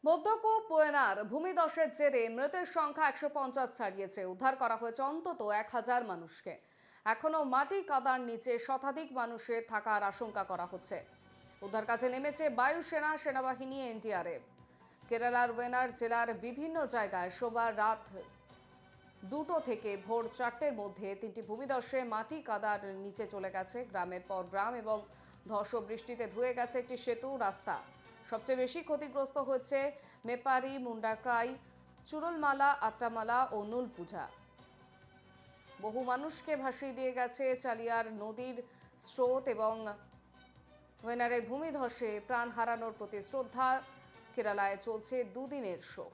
মধ্যকূপ winner ভূমিধসের জেরে মৃতের সংখ্যা 150 ছাড়িয়েছে। উদ্ধার করা হয়েছে অন্তত 1000 মানুষকে। এখনো মাটি কাদার নিচে শতাধিক মানুষের থাকার আশঙ্কা করা হচ্ছে। উদ্ধার কাজে নেমেছে বায়ুসেনা, সেনাবাহিনী, এনডিআরএফ। কেরালার ওয়েনার জেলার বিভিন্ন জায়গায় সোমবার রাত 2টো থেকে ভোর 4টের মধ্যে 3টি ভূমিধসে মাটি কাদার নিচে চলে গেছে। গ্রামের পর গ্রাম এবং ধস বৃষ্টিতে ধুয়ে গেছে একটি সেতু, রাস্তা। সবচেয়ে বেশি ক্ষতিগ্রস্ত হচ্ছে মেপারি, মুন্ডাকাই, চুরুলমালা, আট্টামালা ও নুলপুঝা। বহু মানুষকে ভাসিয়ে দিয়ে গেছে চালিয়ার নদীর স্রোত এবং ওয়েনারের ভূমিধসে প্রাণ হারানোর প্রতি শ্রদ্ধা। কেরালায় চলছে দুদিনের শোক।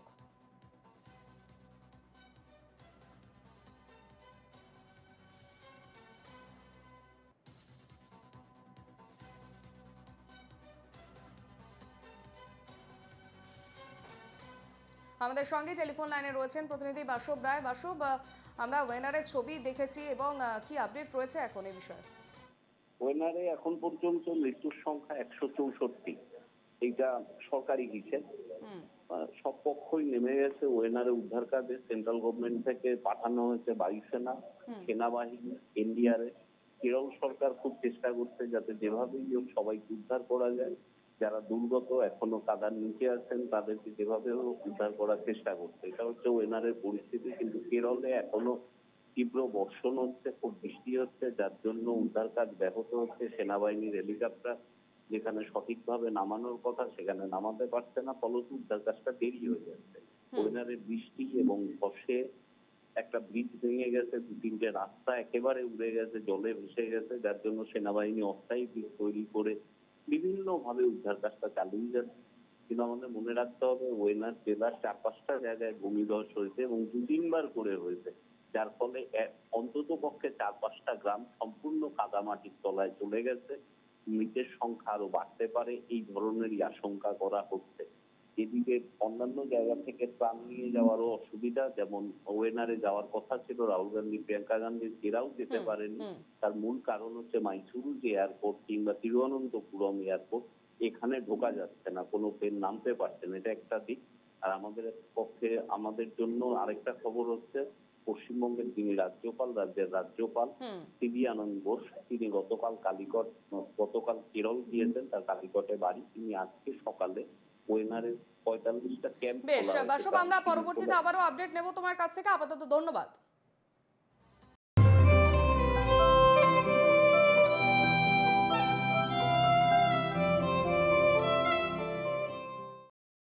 আমাদের সঙ্গে টেলিফোন লাইনে রয়েছেন প্রতিনিধি বাসব রায়। বাসব, আমরা ওয়েনারের ছবি দেখেছি এবং কি আপডেট রয়েছে এখন এই বিষয়ে? ওয়েনারে এখন পর্যন্ত মৃত্যুর সংখ্যা 164। এইটা সরকারি হিসেব। সব পক্ষই নেমে গেছে ওয়েনারে উদ্ধার কাজে। সেন্ট্রাল গভর্নমেন্ট থেকে পাঠানো হয়েছে বায়ুসেনা, সেনাবাহিনী, এনডিআরএফ। কেরল সরকার খুব চেষ্টা করছে যাতে যেভাবেই হোক সবাইকে উদ্ধার করা যায়। যারা দুর্গত এখনো কাদার নিচে আছেন তাদেরকে যেভাবে হোক উদ্ধার করার চেষ্টা করছে। এটা হচ্ছে ওয়েনারের পরিস্থিতি। কিন্তু কেরলে এখনো তীব্র বর্ষণ হচ্ছে, খুব বৃষ্টি হচ্ছে, যার জন্য উদ্ধার কাজ ব্যাহত হচ্ছে। সেনাবাহিনীর হেলিকপ্টার যেখানে সঠিকভাবে নামানোর কথা সেখানে নামাতে পারছে না, ফলত উদ্ধার কাজটা দেরি হয়ে যাচ্ছে। ওয়েনারের বৃষ্টি এবং ধসে একটা ব্রিজ ভেঙে গেছে, 2-3টে রাস্তা একেবারে উড়ে গেছে, জলে ভেসে গেছে, যার জন্য সেনাবাহিনী অস্থায়ী ব্রিজ তৈরি করে বিভিন্ন ভাবে উদ্ধার কাজটা চালিয়ে যাচ্ছে। কিন্তু আমাদের মনে রাখতে হবে ওয়েনার জেলার 4-5টা জায়গায় ভূমিধস হয়েছে এবং 2-3বার করে হয়েছে, যার ফলে অন্তত পক্ষে 4-5টা গ্রাম সম্পূর্ণ কাদামাটির তলায় চলে গেছে। মৃতের সংখ্যা আরো বাড়তে পারে, এই ধরনেরই আশঙ্কা করা হচ্ছে। এদিকে অন্যান্য জায়গা থেকে ত্রাণ নিয়ে যাওয়ারও অসুবিধা। যেমন ওয়েনারে যাওয়ার কথা ছিল রাহুল গান্ধী, প্রিয়াঙ্কা গান্ধী, এরাও যেতে পারেনি। তার মূল কারণ হচ্ছে মাইসুরু যে এয়ারপোর্ট কিংবা তিরুঅনন্তপুরম এয়ারপোর্ট, এখানে ঢোকা যাচ্ছে না, কোনো প্লেন নামতে পারছে না। এটা একটা দিক। আর আমাদের পক্ষে আমাদের জন্য আরেকটা খবর হচ্ছে পশ্চিমবঙ্গের যিনি রাজ্যপাল, রাজ্যের রাজ্যপাল সিবি আনন্দ বোস, তিনি গতকাল কেরল গিয়েছেন, তার কালিকটে বাড়ি। তিনি আজকে সকালে ওয়েনারের 45টা ক্যাম্প বেশ খোলা হয়েছে। বাসব, আমরা পরবর্তীতে আবারও আপডেট নেব তোমার কাছ থেকে। আপাতত ধন্যবাদ।